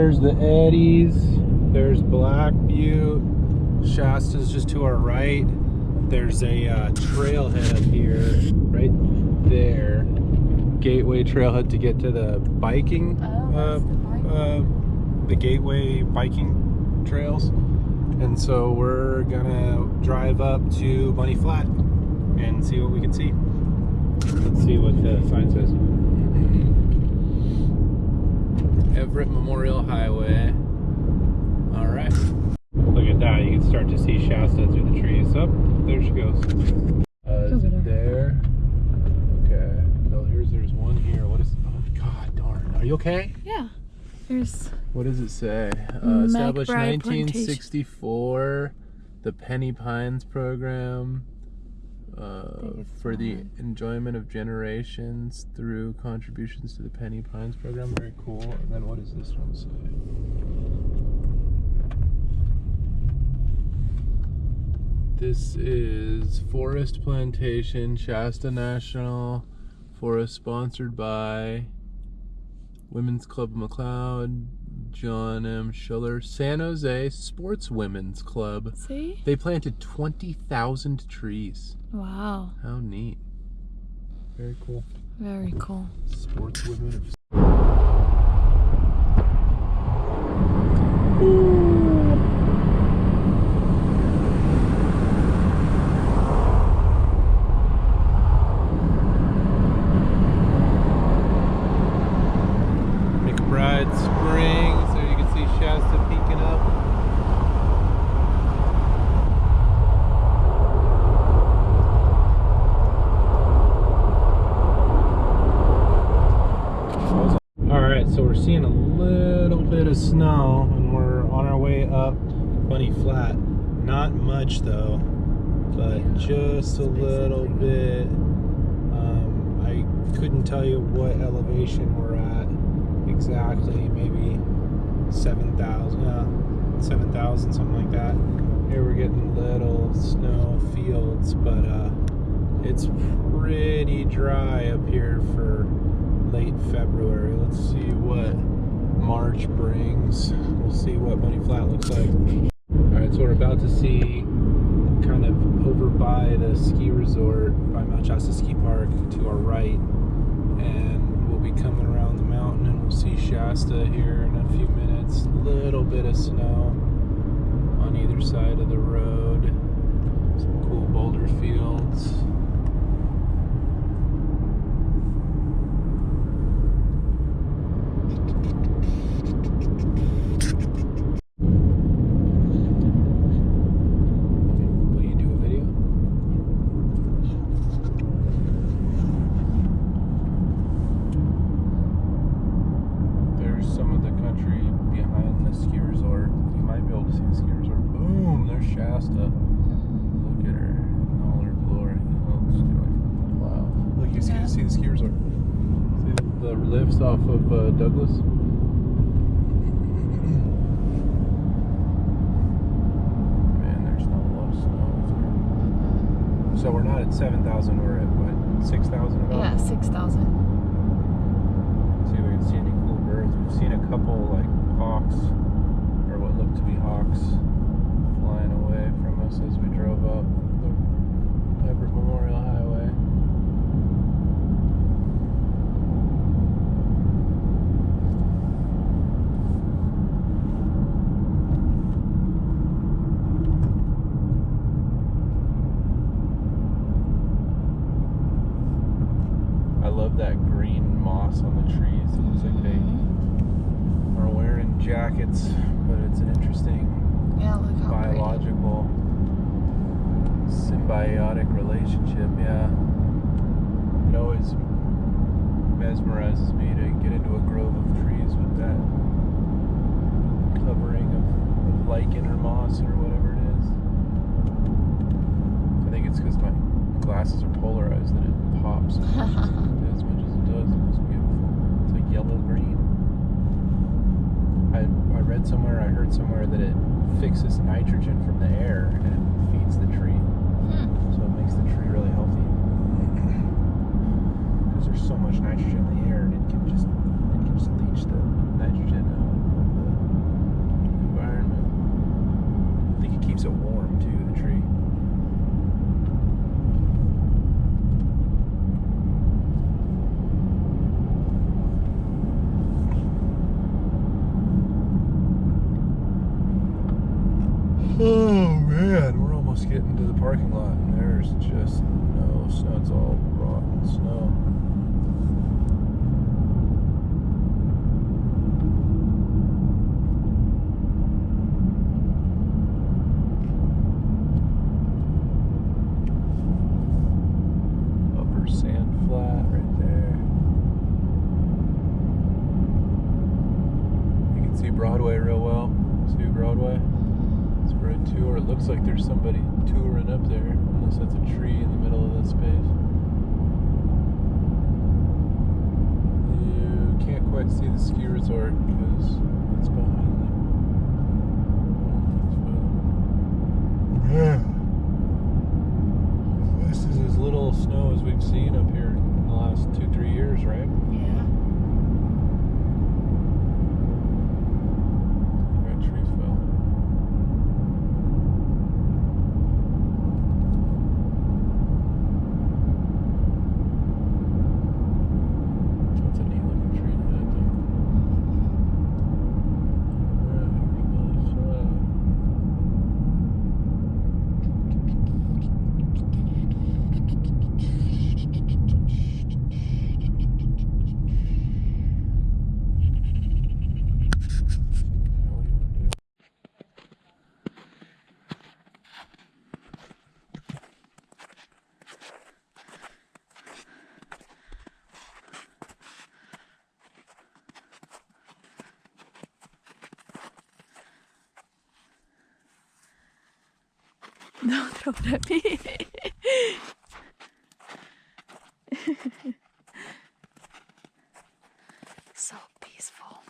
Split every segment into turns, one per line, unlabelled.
there's the Eddies. There's Black Butte. Shasta's just to our right. There's a trailhead up here, right there. Gateway trailhead to get to the biking, the Gateway biking trails. And so we're gonna drive up to Bunny Flat and see what we can see. Let's see what the sign says. Everett Memorial Highway. All right. Look at that. You can start to see Shasta through the trees. Oh, there she goes. Is it there? Okay. So there's one here. What is? Oh God darn. Are you okay?
Yeah. There's.
What does it say? Established 1964. The Penny Pines program. For the enjoyment of generations through contributions to the Penny Pines program. Very cool. And then what does this one say? This is Forest Plantation, Shasta National Forest, sponsored by Women's Club McLeod, John M. Schuller, San Jose Sports Women's Club.
See?
They planted 20,000 trees.
Wow.
How neat. Very cool.
Very cool.
Sports women. McBride Springs. There you can see Shasta peeking up. So we're seeing a little bit of snow and we're on our way up Bunny Flat. Not much though, but just a little bit. I couldn't tell you what elevation we're at exactly, maybe 7,000, 7,000, something like that. Here we're getting little snow fields, but it's pretty dry up here for late February. Let's see what March brings. We'll see what Bunny Flat looks like. Alright, so we're about to see kind of over by the ski resort, by Mount Shasta Ski Park to our right, and we'll be coming around the mountain and we'll see Shasta here in a few minutes. A little bit of snow on either side of the road. Some cool boulder fields. Shasta. Look at her in all her glory. Oh, wow. Look, you can see the ski resort. See the lifts off of Douglas? Man, there's not a lot of snow, is there? So we're not at 7,000, we're at what, 6,000 about?
Yeah, 6,000.
See if we can see any cool birds. We've seen a couple like hawks, or what look to be hawks, flying away from us as we drove up the Everett Memorial Highway. I love that green moss on the trees. It looks like they are wearing jackets, but it's an interesting biological symbiotic relationship. Yeah, it always mesmerizes me to get into a grove of trees with that covering of lichen or moss or whatever it is. I think it's because my glasses are polarized that it pops as much as it does. It's beautiful. It's like yellow green. I read somewhere, I heard somewhere that it fixes nitrogen from the air and it feeds the tree. So it makes the tree really healthy. Because there's so much nitrogen in the air and it can just leach the nitrogen out of the almost getting to the parking lot, and there's just no snow. It's all rotten snow. Upper sand flat right there. You can see Broadway real well. See Broadway? It's right to, or it looks like there's somebody touring up there, unless that's a tree in the middle of that space. You can't quite see the ski resort because it's behind them. Yeah. This is as little snow as we've seen up here in the last 2-3 years, right?
Yeah.
That tree fell. That's a neat looking tree, I think. Alright, really flat. What do you want to do?
Don't throw it at me. So peaceful.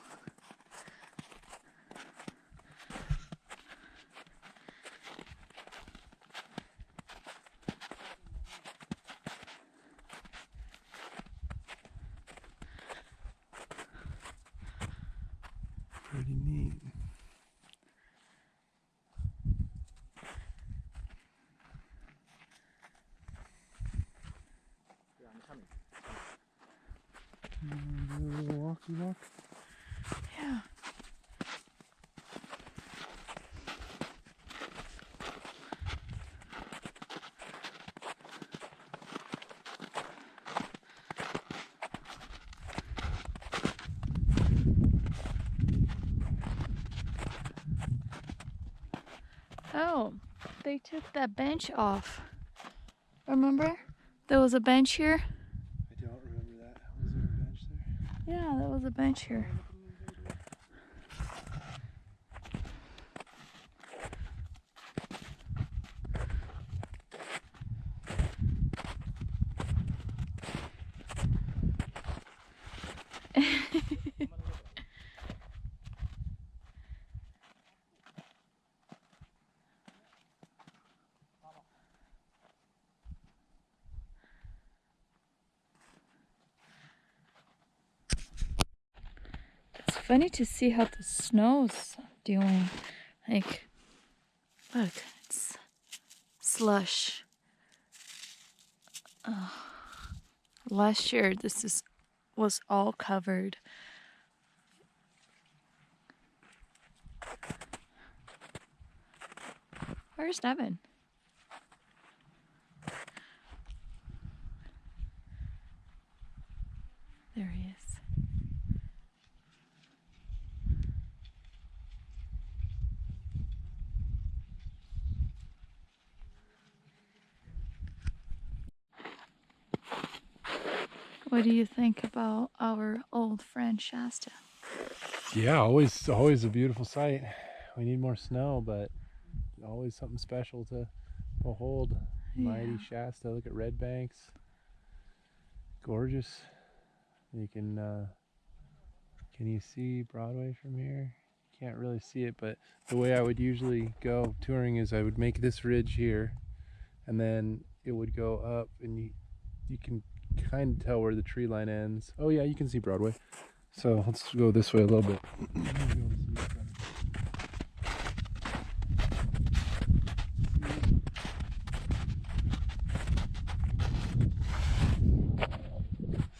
Pretty neat. Walkie walk.
Yeah. Oh, they took that bench off. Remember? There was a bench here.
I don't remember that. Was there a bench there?
Yeah, there was a bench here. It's funny to see how the snow's doing. Like, look, it's slush. Last year, was all covered. Where's Devin? There he is. What do you think about our old friend Shasta?
Yeah, always a beautiful sight. We need more snow, but always something special to behold. Mighty Shasta. Look at Red Banks. Gorgeous. You can you see Broadway from here? Can't really see it, but the way I would usually go touring is I would make this ridge here, and then it would go up, and you can kind of tell where the tree line ends. Oh yeah, you can see Broadway. So let's go this way a little bit.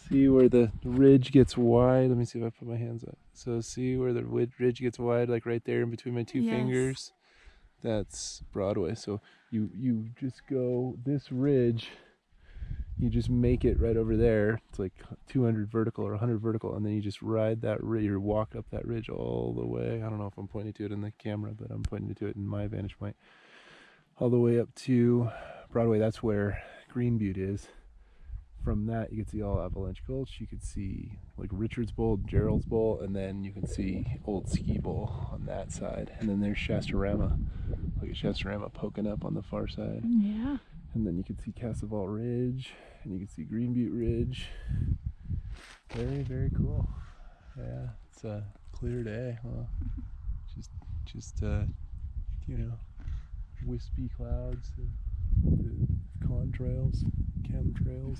See where the ridge gets wide. Let me see if I put my hands up. So see where the ridge gets wide, like right there in between my two fingers. That's Broadway. So you just go this ridge, you just make it right over there. It's like 200 vertical or 100 vertical, and then you just ride that ridge or walk up that ridge all the way. I don't know if I'm pointing to it in the camera, but I'm pointing to it in my vantage point. All the way up to Broadway. That's where Green Butte is. From that, you can see all Avalanche Gulch. You can see like Richard's Bowl, Gerald's Bowl, and then you can see Old Ski Bowl on that side. And then there's Shastarama. Look at Shastarama poking up on the far side.
Yeah.
And then you can see Castle Ridge, and you can see Green Butte Ridge. Very, very cool. Yeah, it's a clear day, huh? Just you know, wispy clouds, the contrails, chemtrails.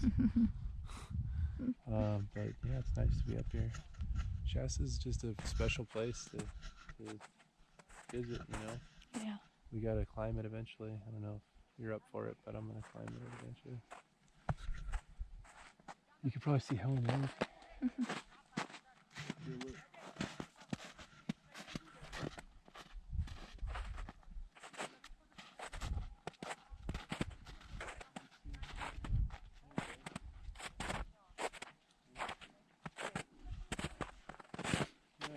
But yeah, it's nice to be up here. Shasta's just a special place to visit, you know?
Yeah.
We gotta climb it eventually. I don't know if you're up for it, but I'm gonna climb it eventually. You can probably see Helen Lake.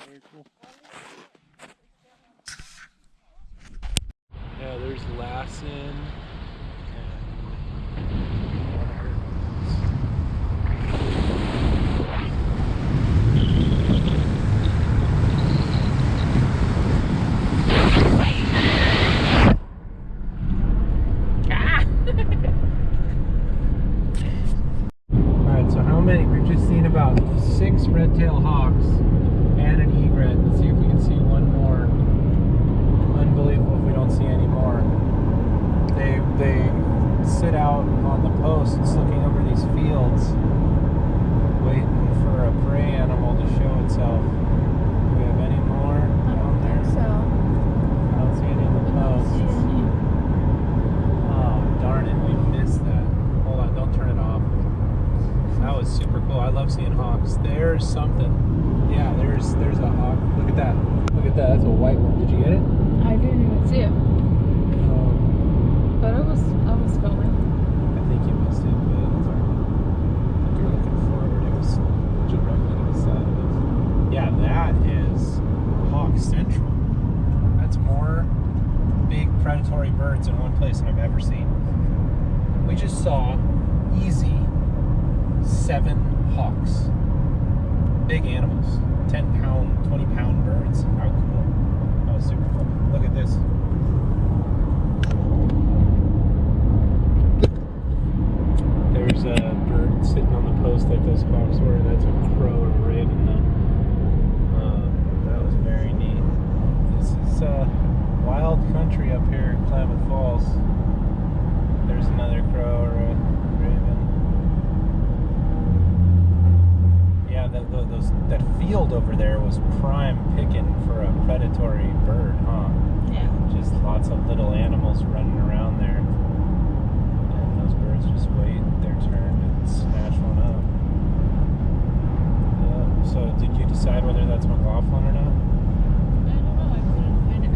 Very cool. Yeah, there's Lassen. Alright, so how many? We've just seen about 6 red-tailed hawks and an egret. Let's see if we can see one more. Unbelievable if we don't see any more. They sit out on the posts looking over these fields, waiting for a prey animal to show itself. Do we have any more down there?
So.
I don't see any in the posts. Oh, darn it, we missed that. Hold on, don't turn it off. That was super cool. I love seeing hawks. There's something. Yeah, there's a hawk. Look at that. Look at that. That's a white one. Did you get it?
I didn't even see it. But I was filming.
I think you missed it, but it's alright. If you're looking forward, it was directly to the side of us. Yeah, that is Hawk Central. That's more big predatory birds in one place than I've ever seen. We just saw easy 7 hawks. Big animals. 10-pound, 20-pound birds. How cool. That was super cool. Look at this. There's a bird sitting on the post like those hawks were. That's a crow or a raven though. That was very neat. This is wild country up here in Klamath Falls. There's another crow or a raven. Yeah, that field over there was prime picking for a predatory bird, huh?
Yeah.
Just lots of little animals running around there. And those birds just wait their turn and snatch one up. So did you decide whether that's McLaughlin or not?
I don't know. I couldn't find it.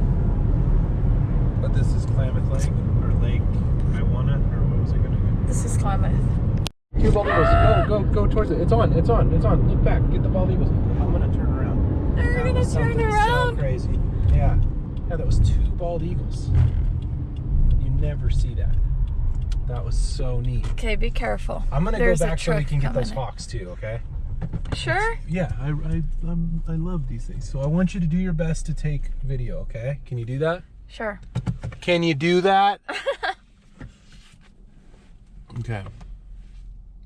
But this is Klamath Lake, or Lake Iwana, or what was it going to be?
This is Klamath.
2 bald eagles. Go towards it. It's on. Look back. Get the bald eagles. I'm going to turn around.
They're going to turn around.
So crazy. Yeah, that was 2 bald eagles. You never see that. That was so neat.
Okay, be careful.
I'm gonna go back so we can get those hawks too, okay?
Sure?
Yeah, I love these things. So I want you to do your best to take video, okay? Can you do that?
Sure.
Can you do that? Okay.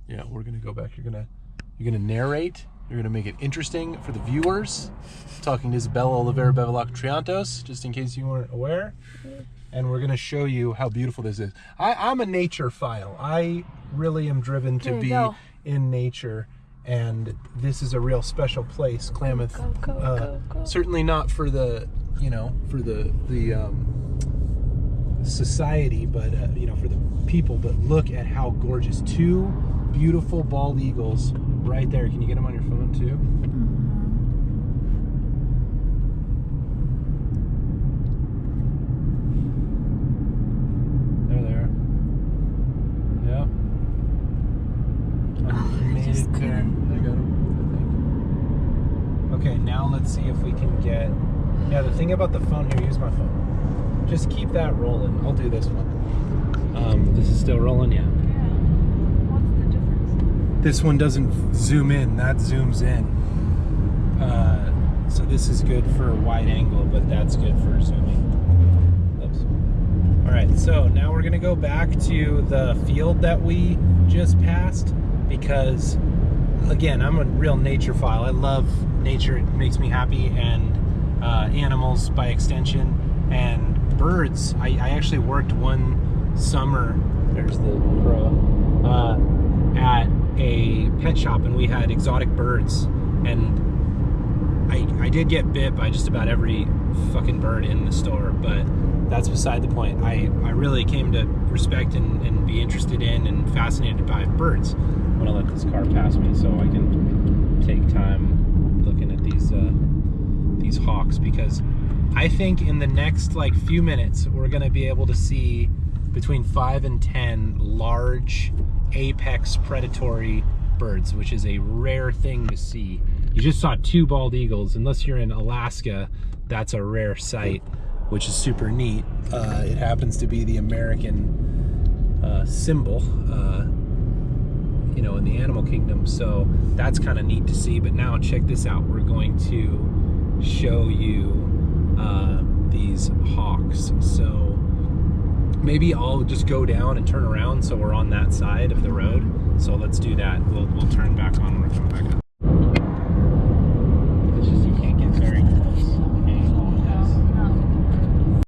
Yeah, we're gonna go back. You're gonna narrate. You're gonna make it interesting for the viewers. Talking to Isabella Oliveira Bevilacqua Triantos, just in case you weren't aware. And we're going to show you how beautiful this is. I'm a nature file. I really am driven to be in nature, and this is a real special place, Klamath.
Go.
Certainly not for the, for the society, but for the people. But look at how gorgeous. 2 beautiful bald eagles right there. Can you get them on your phone too? There, I got him, I think. Okay, now let's see if we can get... Yeah, the thing about the phone here, use my phone. Just keep that rolling. I'll do this one. This is still rolling, yeah.
Yeah. What's the difference?
This one doesn't zoom in, that zooms in. So this is good for wide angle, but that's good for zooming. Oops. All right, so now we're gonna go back to the field that we just passed because, again, I'm a real naturophile. I love nature, it makes me happy, and animals by extension, and birds. I actually worked one summer, there's the crow, at a pet shop, and we had exotic birds, and I did get bit by just about every fucking bird in the store, but that's beside the point. I really came to respect and be interested in and fascinated by birds. I'm gonna let this car pass me so I can take time looking at these hawks, because I think in the next like few minutes we're gonna be able to see between 5 and 10 large apex predatory birds, which is a rare thing to see. You just saw 2 bald eagles. Unless you're in Alaska, that's a rare sight, which is super neat. It happens to be the American symbol, you know, in the animal kingdom, so that's kind of neat to see. But now check this out. We're going to show you these hawks. So maybe I'll just go down and turn around so we're on that side of the road. So let's do that. We'll turn back on when we're coming back up.